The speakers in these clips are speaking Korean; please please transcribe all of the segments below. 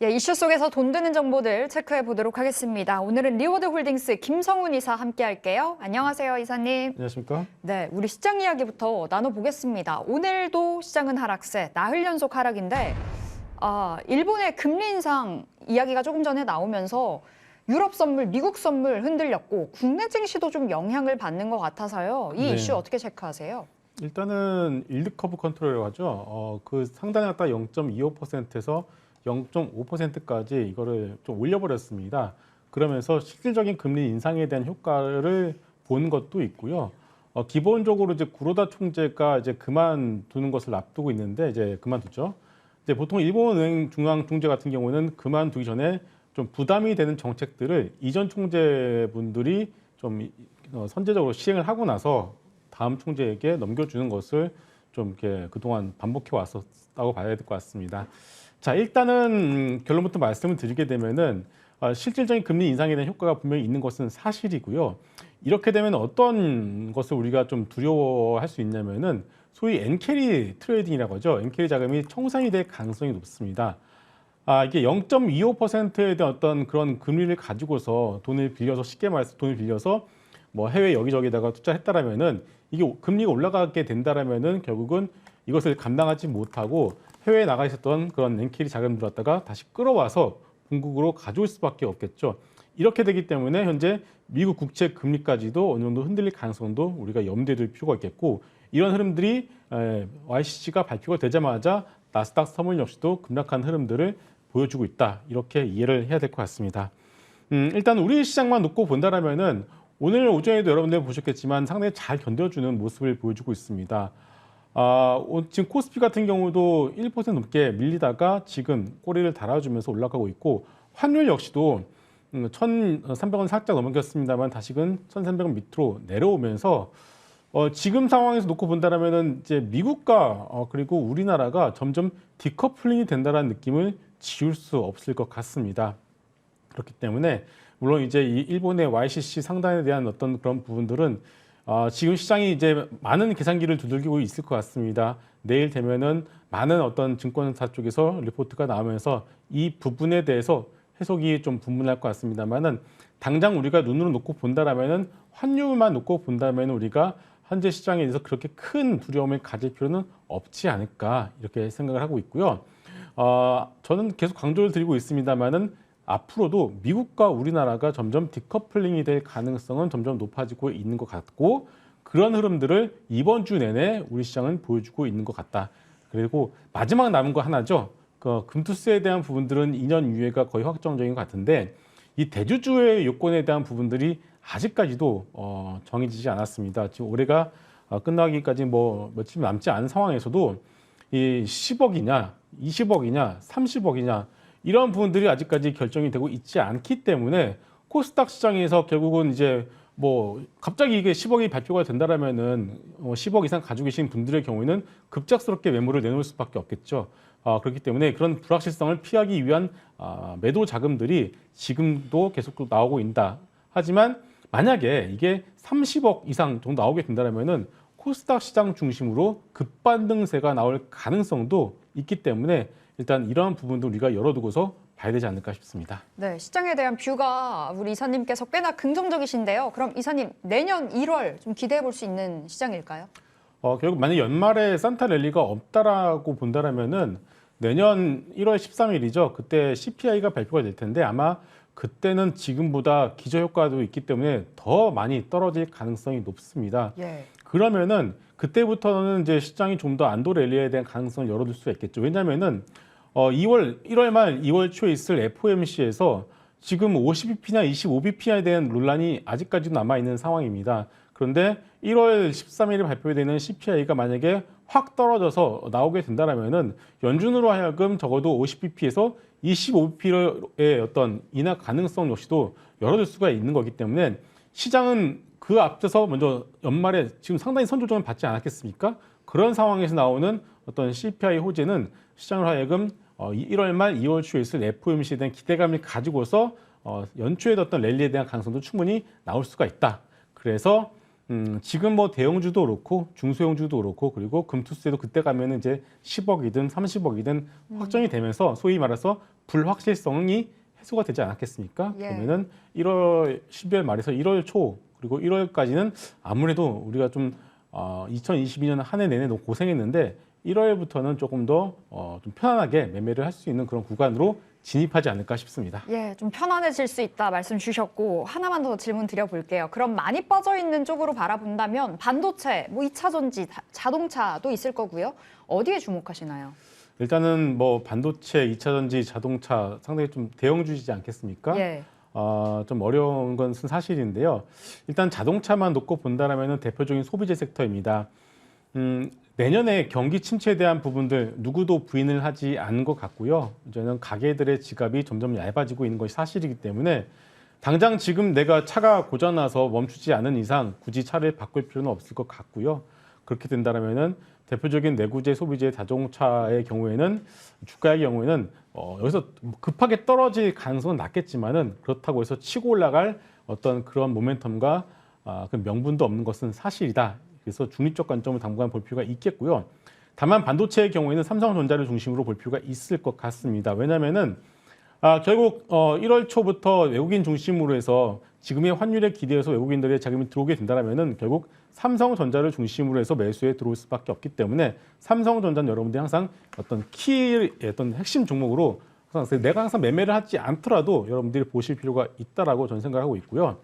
예, 이슈 속에서 돈 드는 정보들 체크해 보도록 하겠습니다. 오늘은 리워드 홀딩스 김성훈 이사 함께 할게요. 안녕하세요, 이사님. 안녕하십니까? 네, 우리 시장 이야기부터 나눠보겠습니다. 오늘도 시장은 하락세, 나흘 연속 하락인데 일본의 금리 인상 이야기가 조금 전에 나오면서 유럽 선물, 미국 선물 흔들렸고 국내 증시도 좀 영향을 받는 것 같아서요. 이 네. 이슈 어떻게 체크하세요? 일단은 일드 커브 컨트롤이라고 하죠. 그 상단에 갖다 0.25%에서 0.5%까지 이거를 좀 올려버렸습니다. 그러면서 실질적인 금리 인상에 대한 효과를 본 것도 있고요. 기본적으로 이제 구로다 총재가 이제 그만두는 것을 앞두고 있는데 이제 그만두죠. 이제 보통 일본 은행 중앙 총재 같은 경우는 그만두기 전에 좀 부담이 되는 정책들을 이전 총재분들이 좀 선제적으로 시행을 하고 나서 다음 총재에게 넘겨주는 것을 좀 이렇게 그동안 반복해 왔었다고 봐야 될 것 같습니다. 자, 일단은 결론부터 말씀을 드리게 되면은 실질적인 금리 인상에 대한 효과가 분명히 있는 것은 사실이고요. 이렇게 되면 어떤 것을 우리가 좀 두려워할 수 있냐면은 소위 엔캐리 트레이딩이라고 하죠. 엔캐리 자금이 청산이 될 가능성이 높습니다. 이게 0.25%에 대한 어떤 그런 금리를 가지고서 돈을 빌려서 쉽게 말해서 돈을 빌려서 뭐 해외 여기저기다가 투자했다라면은 이게 금리가 올라가게 된다라면은 결국은 이것을 감당하지 못하고 해외에 나가 있었던 그런 엔캐리 자금을 갖다가 다시 끌어와서 본국으로 가져올 수밖에 없겠죠. 이렇게 되기 때문에 현재 미국 국채 금리까지도 어느 정도 흔들릴 가능성도 우리가 염두에 둘 필요가 있겠고 이런 흐름들이 YCC가 발표가 되자마자 나스닥 선물 역시도 급락한 흐름들을 보여주고 있다. 이렇게 이해를 해야 될 것 같습니다. 일단 우리 시장만 놓고 본다라면은 오늘 오전에도 여러분들 보셨겠지만 상당히 잘 견뎌주는 모습을 보여주고 있습니다. 지금 코스피 같은 경우도 1% 넘게 밀리다가 지금 꼬리를 달아주면서 올라가고 있고 환율 역시도 1,300원 살짝 넘겼습니다만 다시금 1,300원 밑으로 내려오면서 지금 상황에서 놓고 본다라면은 이제 미국과 그리고 우리나라가 점점 디커플링이 된다는 느낌을 지울 수 없을 것 같습니다. 그렇기 때문에 물론 이제 이 일본의 YCC 상단에 대한 어떤 그런 부분들은 지금 시장이 이제 많은 계산기를 두들기고 있을 것 같습니다. 내일 되면은 많은 어떤 증권사 쪽에서 리포트가 나오면서 이 부분에 대해서 해석이 좀 분분할 것 같습니다만은 당장 우리가 눈으로 놓고 본다라면은 환율만 놓고 본다면 우리가 현재 시장에 대해서 그렇게 큰 두려움을 가질 필요는 없지 않을까 이렇게 생각을 하고 있고요. 저는 계속 강조를 드리고 있습니다만은 앞으로도 미국과 우리나라가 점점 디커플링이 될 가능성은 점점 높아지고 있는 것 같고 그런 흐름들을 이번 주 내내 우리 시장은 보여주고 있는 것 같다. 그리고 마지막 남은 거 하나죠. 그 금투스에 대한 부분들은 2년 유예가 거의 확정적인 것 같은데 이 대주주의 요건에 대한 부분들이 아직까지도 정해지지 않았습니다. 지금 올해가 끝나기까지 뭐 며칠 남지 않은 상황에서도 이 10억이냐, 20억이냐, 30억이냐 이런 부분들이 아직까지 결정이 되고 있지 않기 때문에 코스닥 시장에서 결국은 이제 뭐 갑자기 이게 10억이 발표가 된다라면은 10억 이상 가지고 계신 분들의 경우에는 급작스럽게 매물을 내놓을 수밖에 없겠죠. 그렇기 때문에 그런 불확실성을 피하기 위한 매도 자금들이 지금도 계속 나오고 있다. 하지만 만약에 이게 30억 이상 정도 나오게 된다라면은 코스닥 시장 중심으로 급반등세가 나올 가능성도 있기 때문에 일단 이러한 부분도 우리가 열어두고서 봐야 되지 않을까 싶습니다. 네, 시장에 대한 뷰가 우리 이사님께서 꽤나 긍정적이신데요. 그럼 이사님 내년 1월 좀 기대해 볼 수 있는 시장일까요? 결국 만약 연말에 산타 랠리가 없다라고 본다라면은 내년 1월 13일이죠. 그때 CPI가 발표가 될 텐데 아마 그때는 지금보다 기저효과도 있기 때문에 더 많이 떨어질 가능성이 높습니다. 예. 그러면은 그때부터는 이제 시장이 좀 더 안도 랠리에 대한 가능성을 열어둘 수가 있겠죠. 왜냐면은 1월 말 2월 초에 있을 FOMC에서 지금 50bp나 25bp에 대한 논란이 아직까지도 남아있는 상황입니다. 그런데 1월 13일에 발표되는 CPI가 만약에 확 떨어져서 나오게 된다면은 연준으로 하여금 적어도 50bp에서 25bp의 어떤 인하 가능성 역시도 열어둘 수가 있는 거기 때문에 시장은 그 앞서서 먼저 연말에 지금 상당히 선조정을 받지 않았겠습니까? 그런 상황에서 나오는 어떤 CPI 호재는 시장을 하여금 1월 말 2월 초에 있을 FOMC에 대한 기대감을 가지고서 연초에 어떤 랠리에 대한 가능성도 충분히 나올 수가 있다. 그래서 지금 뭐 대형주도 그렇고 중소형주도 그렇고 그리고 금투스에도 그때 가면은 이제 10억이든 30억이든 확정이 되면서 소위 말해서 불확실성이 해소가 되지 않았겠습니까? 예. 그러면은 1월 12월 말에서 1월 초 그리고 1월까지는 아무래도 우리가 좀 2022년 한 해 내내 너무 고생했는데 1월부터는 조금 더 좀 편안하게 매매를 할 수 있는 그런 구간으로 진입하지 않을까 싶습니다. 예, 좀 편안해질 수 있다 말씀 주셨고 하나만 더 질문 드려볼게요. 그럼 많이 빠져 있는 쪽으로 바라본다면 반도체, 뭐 2차 전지, 자동차도 있을 거고요. 어디에 주목하시나요? 일단은 뭐 반도체, 2차 전지, 자동차 상당히 좀 대형주이지 않겠습니까? 예. 좀 어려운 것은 사실인데요. 일단 자동차만 놓고 본다라면 대표적인 소비재 섹터입니다. 내년에 경기 침체에 대한 부분들 누구도 부인을 하지 않은 것 같고요. 저는 가게들의 지갑이 점점 얇아지고 있는 것이 사실이기 때문에 당장 지금 내가 차가 고장나서 멈추지 않은 이상 굳이 차를 바꿀 필요는 없을 것 같고요. 그렇게 된다면은 대표적인 내구재 소비재 자동차의 경우에는 주가의 경우에는 여기서 급하게 떨어질 가능성은 낮겠지만은 그렇다고 해서 치고 올라갈 어떤 그런 모멘텀과 그 명분도 없는 것은 사실이다. 그래서 중립적 관점을 당분간 볼 필요가 있겠고요. 다만 반도체의 경우에는 삼성전자를 중심으로 볼 필요가 있을 것 같습니다. 왜냐하면은 결국 1월 초부터 외국인 중심으로 해서 지금의 환율에 기대해서 외국인들의 자금이 들어오게 된다면은 결국 삼성전자를 중심으로 해서 매수에 들어올 수밖에 없기 때문에 삼성전자는 여러분들이 항상 어떤 어떤 핵심 종목으로 항상 내가 항상 매매를 하지 않더라도 여러분들이 보실 필요가 있다라고 저는 생각하고 있고요.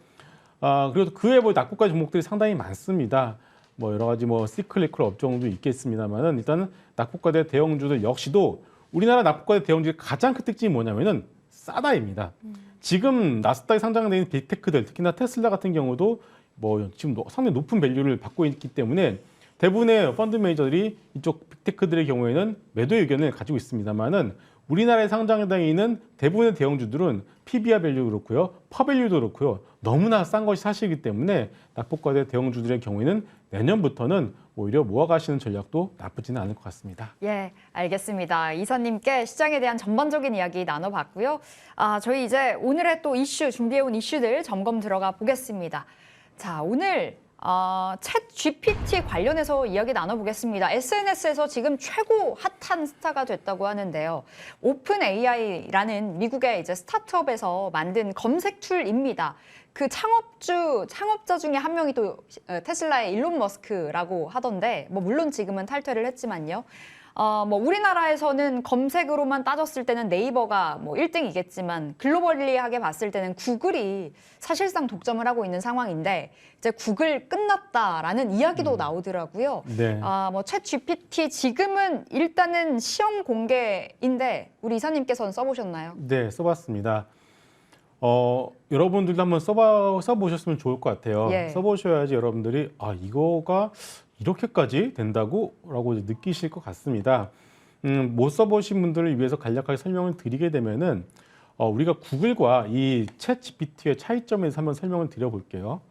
그래도 그 외에 낙폭과 종목들이 상당히 많습니다. 뭐 여러 가지 뭐 시클리컬 업종도 있겠습니다만은 일단은 낙폭과대 대형주들 역시도 우리나라 낙폭과대 대형주의 가장 큰 특징이 뭐냐면은 싸다입니다. 지금 나스닥에 상장되어 있는 빅테크들, 특히나 테슬라 같은 경우도 뭐 지금 상당히 높은 밸류를 받고 있기 때문에 대부분의 펀드 매니저들이 이쪽 빅테크들의 경우에는 매도 의견을 가지고 있습니다만은 우리나라에 상장되어 있는 대부분의 대형주들은 PBR 밸류 그렇고요, 퍼밸류도 그렇고요, 너무나 싼 것이 사실이기 때문에 낙폭과대 대형주들의 경우에는 내년부터는 오히려 모아가시는 전략도 나쁘지는 않을 것 같습니다. 예, 알겠습니다. 이사님께 시장에 대한 전반적인 이야기 나눠봤고요. 저희 이제 오늘의 또 이슈, 준비해온 이슈들 점검 들어가 보겠습니다. 자, 오늘 챗 GPT 관련해서 이야기 나눠보겠습니다. SNS에서 지금 최고 핫한 스타가 됐다고 하는데요. 오픈 AI라는 미국의 이제 스타트업에서 만든 검색 툴입니다. 그 창업자 중에 한 명이 또 테슬라의 일론 머스크라고 하던데, 뭐 물론 지금은 탈퇴를 했지만요. 뭐 우리나라에서는 검색으로만 따졌을 때는 네이버가 뭐 1등이겠지만 글로벌리하게 봤을 때는 구글이 사실상 독점을 하고 있는 상황인데 이제 구글 끝났다라는 이야기도 나오더라고요. 네. 뭐 챗 GPT 지금은 일단은 시험 공개인데 우리 이사님께서는 써보셨나요? 네, 써봤습니다. 여러분들도 한번 써보셨으면 좋을 것 같아요. 예. 써보셔야지 여러분들이 이거가 이렇게까지 된다고? 라고 느끼실 것 같습니다. 못 써보신 분들을 위해서 간략하게 설명을 드리게 되면은 우리가 구글과 이 챗 GPT의 차이점에서 한번 설명을 드려볼게요.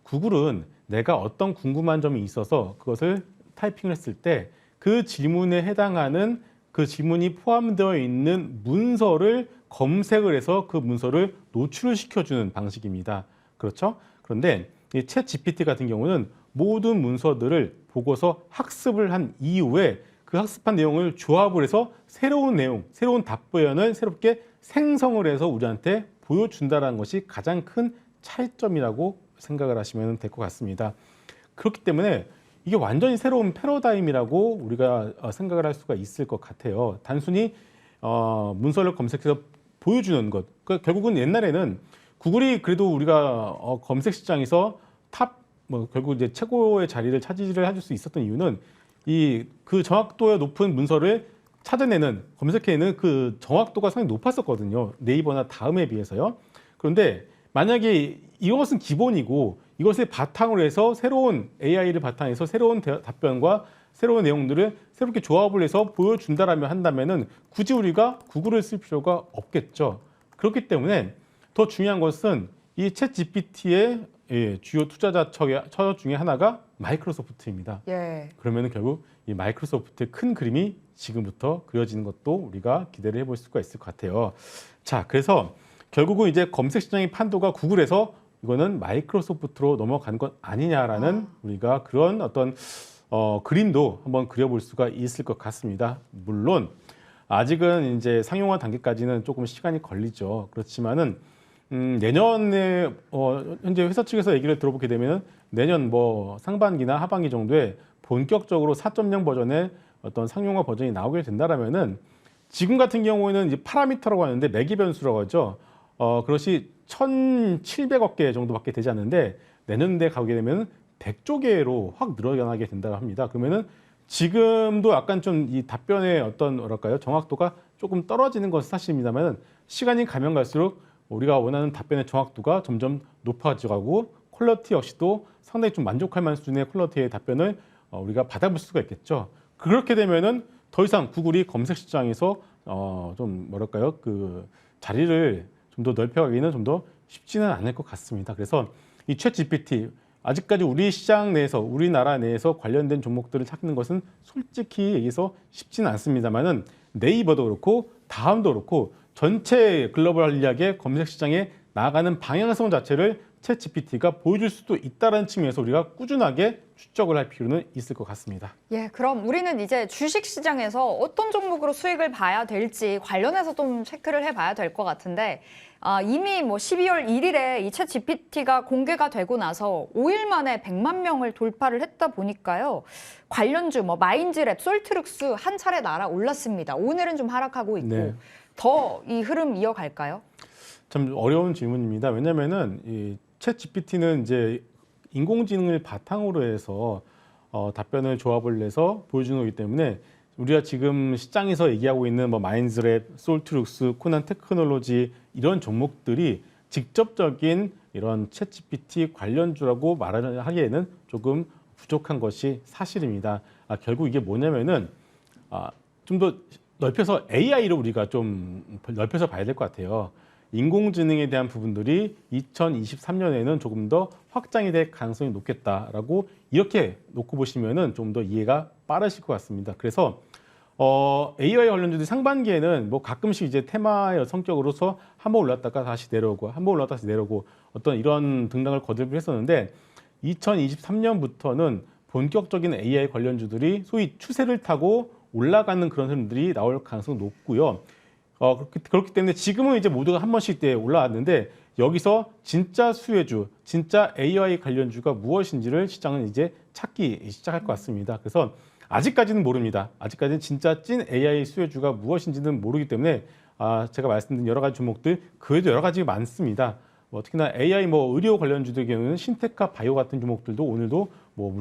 구글은 내가 어떤 궁금한 점이 있어서 그것을 타이핑을 했을 때 그 질문에 해당하는 그 질문이 포함되어 있는 문서를 검색을 해서 그 문서를 노출을 시켜주는 방식입니다. 그렇죠? 그런데 이 챗 GPT 같은 경우는 모든 문서들을 보고서 학습을 한 이후에 그 학습한 내용을 조합을 해서 새로운 내용, 새로운 답변을 새롭게 생성을 해서 우리한테 보여준다는 것이 가장 큰 차이점이라고 생각을 하시면 될 것 같습니다. 그렇기 때문에 이게 완전히 새로운 패러다임이라고 우리가 생각을 할 수가 있을 것 같아요. 단순히 문서를 검색해서 보여주는 것. 그러니까 결국은 옛날에는 구글이 그래도 우리가 검색 시장에서 결국 이제 최고의 자리를 차지를 해줄 수 있었던 이유는 그 정확도의 높은 문서를 찾아내는, 검색해내는 그 정확도가 상당히 높았었거든요. 네이버나 다음에 비해서요. 그런데 만약에 이것은 기본이고 이것을 바탕으로 해서 새로운 AI를 바탕해서 새로운 답변과 새로운 내용들을 새롭게 조합을 해서 보여준다라면 한다면은 굳이 우리가 구글을 쓸 필요가 없겠죠. 그렇기 때문에 더 중요한 것은 이 챗 GPT의 주요 투자자 처 중에 하나가 마이크로소프트입니다. 예. 그러면은 결국 이 마이크로소프트의 큰 그림이 지금부터 그려지는 것도 우리가 기대를 해볼 수가 있을 것 같아요. 자, 그래서 결국은 이제 검색 시장의 판도가 구글에서 이거는 마이크로소프트로 넘어간 것 아니냐라는 우리가 그런 어떤 그림도 한번 그려볼 수가 있을 것 같습니다. 물론 아직은 이제 상용화 단계까지는 조금 시간이 걸리죠. 그렇지만은 내년에 현재 회사 측에서 얘기를 들어보게 되면 내년 뭐 상반기나 하반기 정도에 본격적으로 4.0 버전의 어떤 상용화 버전이 나오게 된다라면은 지금 같은 경우에는 이제 파라미터라고 하는데 매기 변수라고 하죠. 그것이 1,700억 개 정도밖에 되지 않는데 내년도에 가게 되면 100조 개로 확 늘어나게 된다고 합니다. 그러면은 지금도 약간 좀 이 답변의 어떤 뭐랄까요 정확도가 조금 떨어지는 것은 사실입니다만 시간이 가면 갈수록 우리가 원하는 답변의 정확도가 점점 높아져가고 퀄리티 역시도 상당히 좀 만족할 만한 수준의 퀄리티의 답변을 우리가 받아볼 수가 있겠죠. 그렇게 되면은 더 이상 구글이 검색 시장에서 좀 뭐랄까요 그 자리를 좀 더 넓혀가기는 좀 더 쉽지는 않을 것 같습니다. 그래서 이 챗 GPT 아직까지 우리 시장 내에서 우리나라 내에서 관련된 종목들을 찾는 것은 솔직히 얘기해서 쉽지는 않습니다만은 네이버도 그렇고 다음도 그렇고 전체 글로벌하게 검색 시장에 나아가는 방향성 자체를 챗 GPT가 보여줄 수도 있다는 측면에서 우리가 꾸준하게 추적을 할 필요는 있을 것 같습니다. 예, 그럼 우리는 이제 주식 시장에서 어떤 종목으로 수익을 봐야 될지 관련해서 좀 체크를 해봐야 될 것 같은데 이미 뭐 12월 1일에 이 챗 GPT가 공개가 되고 나서 5일 만에 100만 명을 돌파를 했다 보니까요. 관련주 뭐 마인즈랩, 솔트룩스 한 차례 날아올랐습니다. 오늘은 좀 하락하고 있고 네. 더 이 흐름 이어갈까요? 참 어려운 질문입니다. 왜냐하면은 이 챗 GPT는 이제 인공지능을 바탕으로 해서 답변을 조합을 내서 보여주는 거기 때문에 우리가 지금 시장에서 얘기하고 있는 뭐 마인즈랩, 솔트룩스, 코난 테크놀로지 이런 종목들이 직접적인 이런 챗 GPT 관련주라고 말하기에는 조금 부족한 것이 사실입니다. 결국 이게 뭐냐면은 좀 더 넓혀서 AI로 우리가 좀 넓혀서 봐야 될 것 같아요. 인공지능에 대한 부분들이 2023년에는 조금 더 확장이 될 가능성이 높겠다라고 이렇게 놓고 보시면은 좀 더 이해가 빠르실 것 같습니다. 그래서 AI 관련주들이 상반기에는 뭐 가끔씩 이제 테마의 성격으로서 한번 올랐다가 다시 내려오고 한번 올랐다 다시 내려오고 어떤 이런 등락을 거듭을 했었는데 2023년부터는 본격적인 AI 관련주들이 소위 추세를 타고 올라가는 그런 흐름들이 나올 가능성이 높고요. 그렇기 때문에 지금은 이제 모두가 한 번씩 때 올라왔는데 여기서 진짜 수혜주, 진짜 AI 관련주가 무엇인지를 시장은 이제 찾기 시작할 것 같습니다. 그래서 아직까지는 모릅니다. 아직까지는 진짜 찐 AI 수혜주가 무엇인지는 모르기 때문에 제가 말씀드린 여러 가지 종목들 그 외에도 여러 가지가 많습니다. 특히나 AI 의료 관련주들 경우는 신테카 바이오 같은 종목들도 오늘도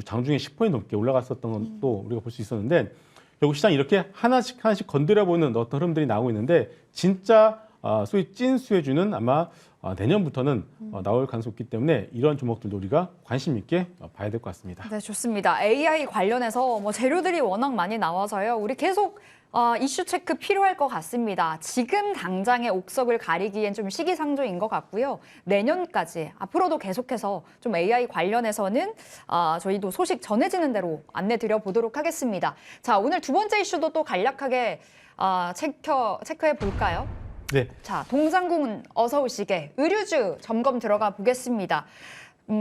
장중에 10% 넘게 올라갔었던 것도 우리가 볼 수 있었는데 결국 시장 이렇게 하나씩 건드려보는 어떤 흐름들이 나오고 있는데 진짜 소위 찐 수혜주는 아마 내년부터는 나올 가능성이 있기 때문에 이런 종목들도 우리가 관심 있게 봐야 될 것 같습니다. 네, 좋습니다. AI 관련해서 재료들이 워낙 많이 나와서요. 우리 계속 이슈 체크 필요할 것 같습니다. 지금 당장의 옥석을 가리기엔 좀 시기상조인 것 같고요. 내년까지 앞으로도 계속해서 좀 AI 관련해서는 저희도 소식 전해지는 대로 안내드려 보도록 하겠습니다. 자, 오늘 두 번째 이슈도 또 간략하게 체크해 볼까요? 네. 자, 동상궁은 어서 오시게 의류주 점검 들어가 보겠습니다.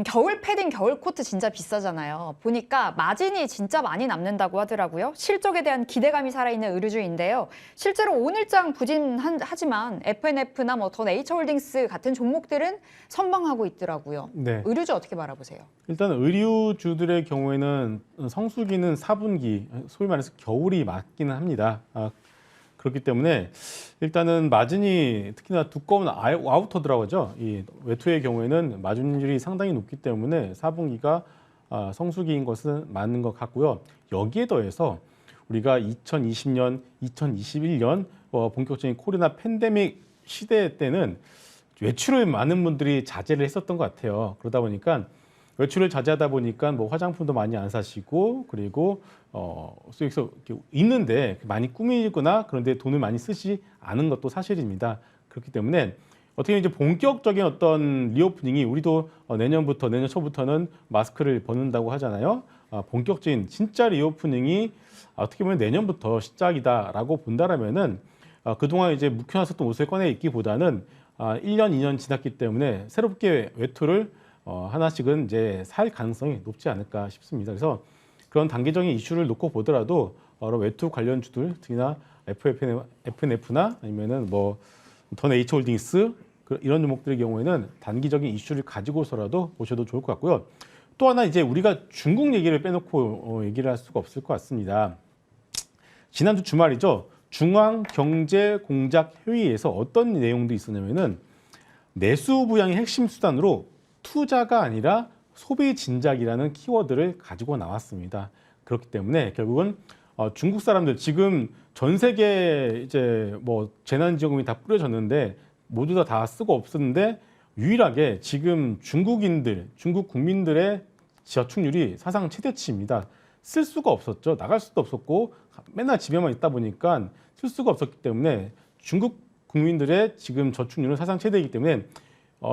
겨울 패딩, 겨울 코트 진짜 비싸잖아요. 보니까 마진이 진짜 많이 남는다고 하더라고요. 실적에 대한 기대감이 살아있는 의류주인데요. 실제로 오늘장 부진하지만 FNF나 더 네이처홀딩스 같은 종목들은 선방하고 있더라고요. 네. 의류주 어떻게 바라보세요? 일단 의류주들의 경우에는 성수기는 4분기, 소위 말해서 겨울이 맞기는 합니다. 그렇기 때문에 일단은 마진이 특히나 두꺼운 아우터더라고 하죠. 이 외투의 경우에는 마진율이 상당히 높기 때문에 4분기가 성수기인 것은 맞는 것 같고요. 여기에 더해서 우리가 2020년, 2021년 본격적인 코로나 팬데믹 시대 때는 외출을 많은 분들이 자제를 했었던 것 같아요. 그러다 보니까 외출을 자제하다 보니까 화장품도 많이 안 사시고 그리고 그래서 있는데 많이 꾸미거나 그런데 돈을 많이 쓰지 않은 것도 사실입니다. 그렇기 때문에 어떻게 이제 본격적인 어떤 리오프닝이 우리도 내년 초부터는 마스크를 벗는다고 하잖아요. 본격적인 진짜 리오프닝이 어떻게 보면 내년부터 시작이다라고 본다라면은 그동안 이제 묵혀놨었던 옷을 꺼내 입기보다는 1년, 2년 지났기 때문에 새롭게 외투를 하나씩은 이제 살 가능성이 높지 않을까 싶습니다. 그래서 그런 단기적인 이슈를 놓고 보더라도 여러 외투 관련주들, 특히나 FNF나 아니면은 뭐 더 네이처홀딩스 이런 종목들의 경우에는 단기적인 이슈를 가지고서라도 보셔도 좋을 것 같고요. 또 하나 이제 우리가 중국 얘기를 빼놓고 얘기를 할 수가 없을 것 같습니다. 지난주 주말이죠. 중앙경제공작회의에서 어떤 내용도 있었냐면은 내수 부양의 핵심 수단으로 투자가 아니라 소비 진작이라는 키워드를 가지고 나왔습니다. 그렇기 때문에 결국은 중국 사람들 지금 전 세계 이제 뭐 재난지원금이 다 뿌려졌는데 모두 다 쓰고 없었는데 유일하게 지금 중국 국민들의 저축률이 사상 최대치입니다. 쓸 수가 없었죠. 나갈 수도 없었고 맨날 집에만 있다 보니까 쓸 수가 없었기 때문에 중국 국민들의 지금 저축률은 사상 최대이기 때문에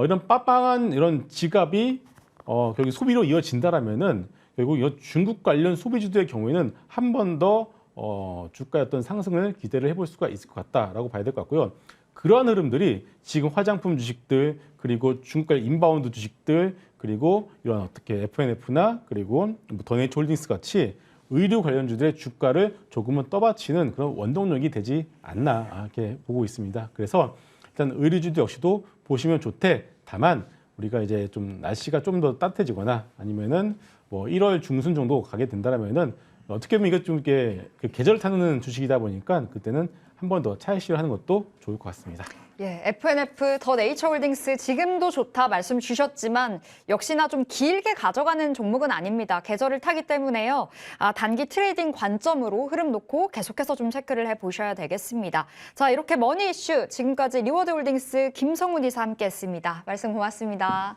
이런 빠빵한 이런 지갑이 결국 소비로 이어진다라면은 결국 이 중국 관련 소비주들의 경우에는 한 번 더 주가의 어떤 상승을 기대를 해볼 수가 있을 것 같다라고 봐야 될 것 같고요. 그러한 흐름들이 지금 화장품 주식들 그리고 중국 관련 인바운드 주식들 그리고 이런 어떻게 FNF나 그리고 더 네이처홀딩스 같이 의류 관련주들의 주가를 조금은 떠받치는 그런 원동력이 되지 않나 이렇게 보고 있습니다. 그래서 일단 의류주도 역시도 보시면 좋대. 다만 우리가 이제 좀 날씨가 좀 더 따뜻해지거나 아니면은 뭐 1월 중순 정도 가게 된다라면은 어떻게 보면 이거 좀 이렇게 그 계절을 타는 주식이다 보니까 그때는 한 번 더 차익 실현을 하는 것도 좋을 것 같습니다. 예, FNF 더 네이처홀딩스 지금도 좋다 말씀 주셨지만 역시나 좀 길게 가져가는 종목은 아닙니다. 계절을 타기 때문에요. 단기 트레이딩 관점으로 흐름 놓고 계속해서 좀 체크를 해보셔야 되겠습니다. 자, 이렇게 머니 이슈 지금까지 리워드홀딩스 김성훈 이사 함께했습니다. 말씀 고맙습니다.